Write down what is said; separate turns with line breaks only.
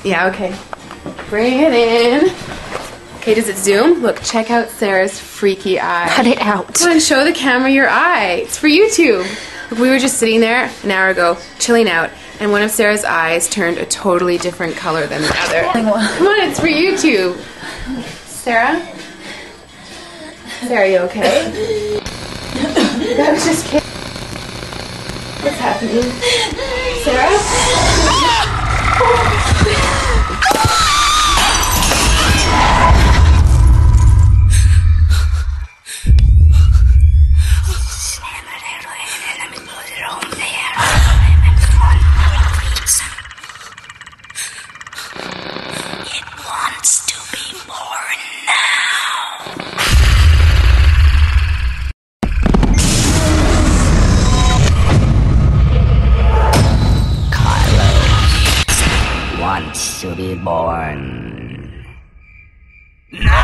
Yeah, okay. Bring it in. Okay, does it zoom? Look, check out Sarah's freaky eye.
Cut it out.
Come on, show the camera your eye. It's for YouTube. Look, we were just sitting there an hour ago, chilling out, and one of Sarah's eyes turned a totally different color than the other. Come on, it's for YouTube. Sarah? Sarah, are you okay? That was just kidding. What's happening? Sarah?
It wants to be born now. Carlos wants to be born. No!